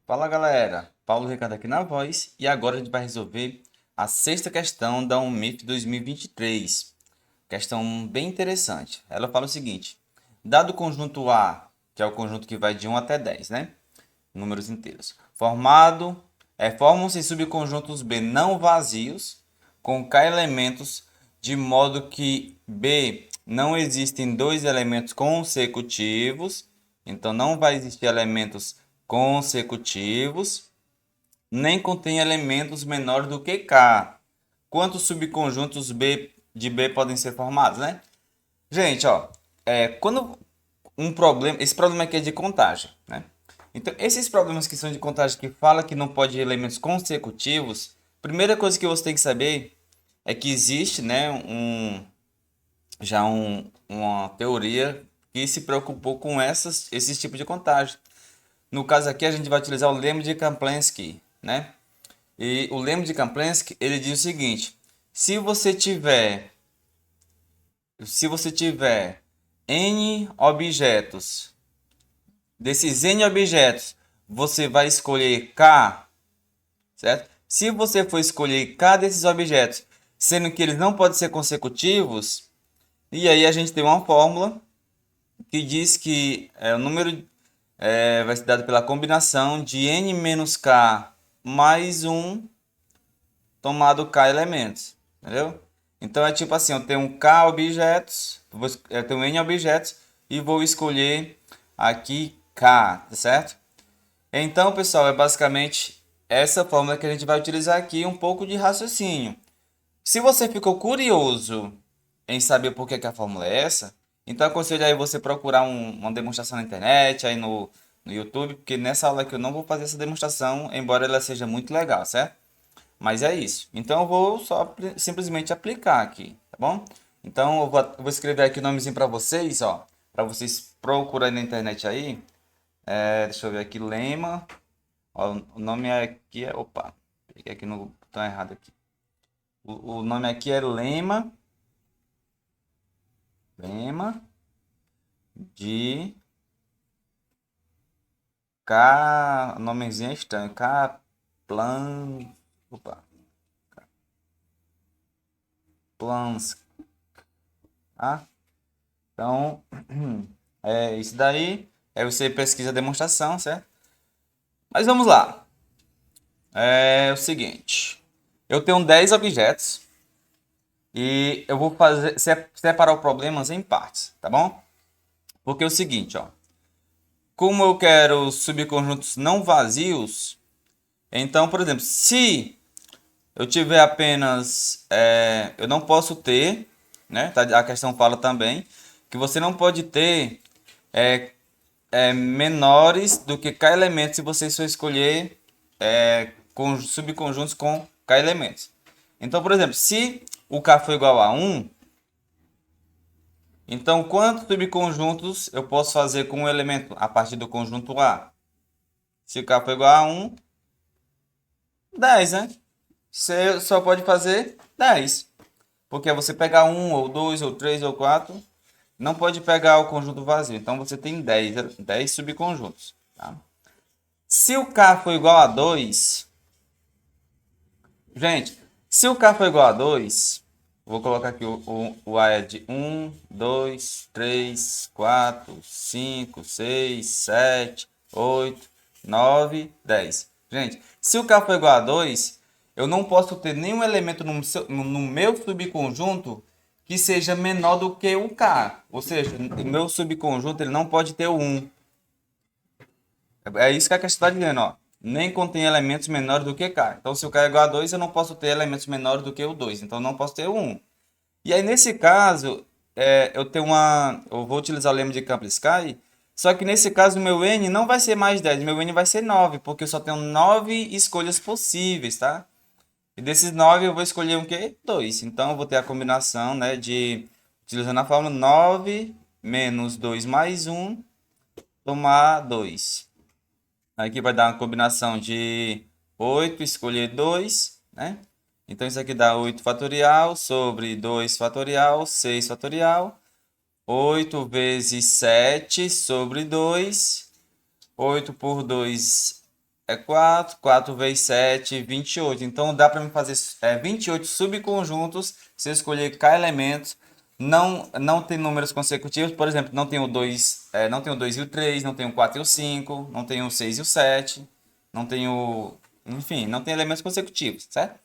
Fala galera, Paulo Ricardo aqui na voz e agora a gente vai resolver a sexta questão da UMIF 2023. Questão bem interessante. Ela fala o seguinte: dado o conjunto A, que é o conjunto que vai de 1 até 10, né? Números inteiros. Formam-se subconjuntos B não vazios com K elementos, de modo que B não existem dois elementos consecutivos, então não vai existir elementos consecutivos, nem contém elementos menores do que K. Quantos subconjuntos B de B podem ser formados, né? Gente, ó, quando esse problema aqui é de contagem, né? Então, esses problemas que são de contagem que fala que não pode elementos consecutivos, primeira coisa que você tem que saber é que existe, né, uma teoria que se preocupou com esses tipos de contagem. No caso aqui, a gente vai utilizar o lema de Kamplensky, né? E o lema de Kamplensky, ele diz o seguinte: se você tiver n objetos, desses n objetos, você vai escolher k, certo? Se você for escolher k desses objetos, sendo que eles não podem ser consecutivos, e aí a gente tem uma fórmula que diz que o número vai ser dado pela combinação de n menos k mais 1 tomado k elementos, entendeu? Então é tipo assim, eu tenho k objetos, eu tenho n objetos e vou escolher aqui k, tá certo? Então, pessoal, é basicamente essa fórmula que a gente vai utilizar aqui, um pouco de raciocínio. Se você ficou curioso em saber por que a fórmula é essa, então aconselho aí você procurar uma demonstração na internet, aí no YouTube, porque nessa aula aqui eu não vou fazer essa demonstração, embora ela seja muito legal, certo? Mas é isso. Então eu vou só simplesmente aplicar aqui, tá bom? Então eu vou escrever aqui o nomezinho para vocês, ó, para vocês procurarem na internet aí. Deixa eu ver aqui, lema. Ó, o nome aqui é, opa, peguei aqui no botão errado aqui. O nome aqui é lema de K, nomezinho é estranho, Kaplan, opa, Plans, tá? Então, é isso daí. Aí você pesquisa a demonstração, certo? Mas vamos lá. É o seguinte. Eu tenho 10 objetos e eu vou separar os problemas em partes, tá bom? Porque é o seguinte, ó. Como eu quero subconjuntos não vazios, então, por exemplo, se eu tiver apenas... eu não posso ter, né? A questão fala também que você não pode ter menores do que k elementos se você só escolher subconjuntos com k elementos. Então, por exemplo, se o k for igual a 1, então quantos subconjuntos eu posso fazer com um elemento a partir do conjunto A? Se o k for igual a 1, 10, né? Você só pode fazer 10. Porque você pegar 1, ou 2, ou 3, ou 4, não pode pegar o conjunto vazio. Então você tem 10 subconjuntos. Tá? Se o k for igual a 2, gente, se o k for igual a 2, vou colocar aqui o A é de 1, 2, 3, 4, 5, 6, 7, 8, 9, 10. Gente, se o k for igual a 2, eu não posso ter nenhum elemento no meu subconjunto que seja menor do que o k. Ou seja, o meu subconjunto ele não pode ter o 1. É isso que a questão está dizendo, ó. Nem contém elementos menores do que k. Então, se o k é igual a 2, eu não posso ter elementos menores do que o 2. Então, eu não posso ter o 1. E aí, nesse caso, eu vou utilizar o lema de Kamplensky, só que nesse caso, o meu n não vai ser mais 10, meu n vai ser 9, porque eu só tenho 9 escolhas possíveis, tá? E desses 9, eu vou escolher o quê? 2. Então, eu vou ter a combinação, né, utilizando a fórmula 9 menos 2 mais 1, tomar 2. Aqui vai dar uma combinação de 8, escolher 2, né? Então, isso aqui dá 8 fatorial sobre 2 fatorial, 6 fatorial. 8 vezes 7 sobre 2. 8 por 2 é 4, 4 vezes 7, 28. Então dá para mim fazer 28 subconjuntos se eu escolher K elementos. Não tem números consecutivos, por exemplo, não tem o 2, não tem o 2 e o 3, não tem o 4 e o 5, não tem o 6 e o 7, não tem o... Enfim, não tem elementos consecutivos, certo?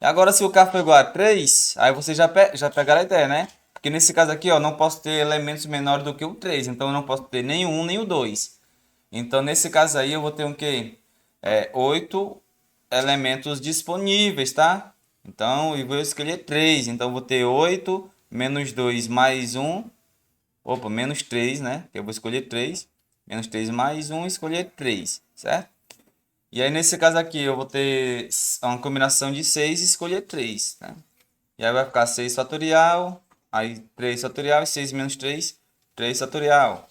Agora, se o K for igual a 3, aí você já pegaram a ideia, né? Porque nesse caso aqui, ó, não posso ter elementos menores do que o 3, então eu não posso ter nem o 1 nem o 2. Então, nesse caso aí, eu vou ter o quê? 8 elementos disponíveis, tá? Então, eu vou escolher 3. Então, eu vou ter 8 menos 2 mais 1. Opa, menos 3, né? Eu vou escolher 3. Menos 3 mais 1, escolher 3, certo? E aí, nesse caso aqui, eu vou ter uma combinação de 6 e escolher 3, né? E aí vai ficar 6 fatorial, aí 3 fatorial e 6 menos 3, 3 fatorial.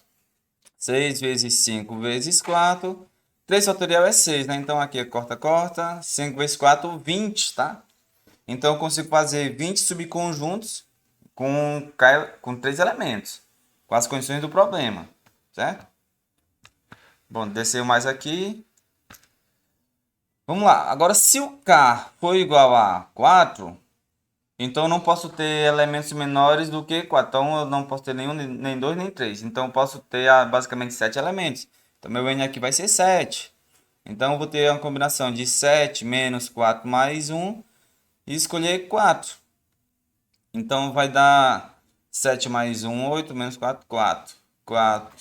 6 vezes 5 vezes 4. 3 fatorial é 6, né? Então aqui é corta, corta. 5 vezes 4, 20, tá? Então eu consigo fazer 20 subconjuntos com 3 elementos, com as condições do problema, certo? Bom, desceu mais aqui. Vamos lá. Agora, se o K for igual a 4, então eu não posso ter elementos menores do que 4. Então eu não posso ter nenhum, nem 2, nem 3. Então eu posso ter basicamente 7 elementos. Então meu N aqui vai ser 7. Então eu vou ter uma combinação de 7 menos 4 mais 1 e escolher 4. Então vai dar 7 mais 1, 8, menos 4, 4. 4.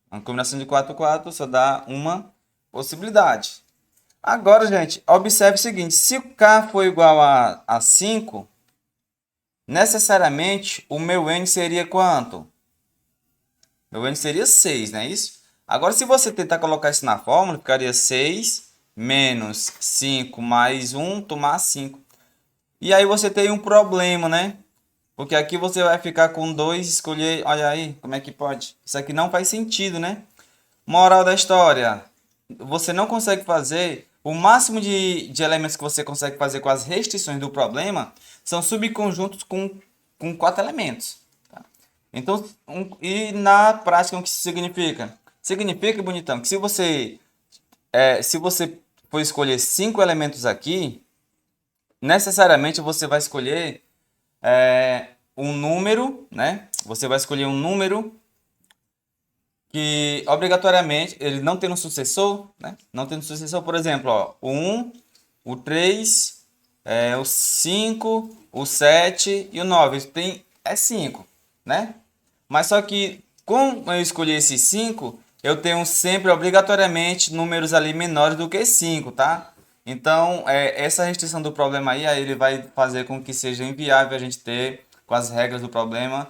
Uma combinação de 4, 4 só dá uma possibilidade. Agora, gente, observe o seguinte. Se o K for igual a 5, necessariamente o meu N seria quanto? Meu N seria 6, não é isso? Agora, se você tentar colocar isso na fórmula, ficaria 6 menos 5 mais 1, tomar 5. E aí você tem um problema, né? Porque aqui você vai ficar com 2, escolher... Olha aí, como é que pode? Isso aqui não faz sentido, né? Moral da história. Você não consegue fazer... O máximo de elementos que você consegue fazer com as restrições do problema são subconjuntos com 4 elementos. Tá? Então, e na prática, o que isso significa? Significa, bonitão, que se você for escolher 5 elementos aqui, necessariamente você vai escolher um número, né? Você vai escolher um número que obrigatoriamente ele não tem um sucessor, né? Não tem um sucessor, por exemplo, ó, o 1, o 3, o 5, o 7 e o 9. Isso é 5, né? Mas só que, como eu escolhi esses 5, eu tenho sempre obrigatoriamente números ali menores do que 5, tá? Então, essa restrição do problema aí ele vai fazer com que seja inviável a gente ter, com as regras do problema,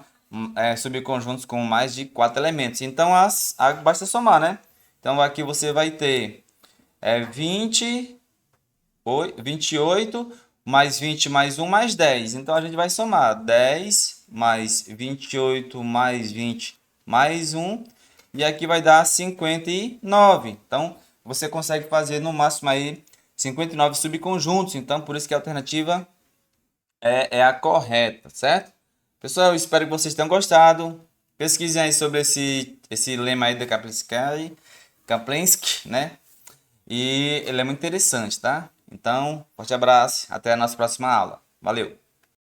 subconjuntos com mais de 4 elementos. Então, basta somar, né? Então, aqui você vai ter 28 mais 20 mais 1 mais 10. Então, a gente vai somar 10 mais 28 mais 20 mais 1. E aqui vai dar 59. Então, você consegue fazer no máximo aí 59 subconjuntos. Então, por isso que a alternativa é a correta, certo? Pessoal, eu espero que vocês tenham gostado. Pesquisem aí sobre esse lema aí da Kaplinski, né? E ele é muito interessante, tá? Então, forte abraço. Até a nossa próxima aula. Valeu!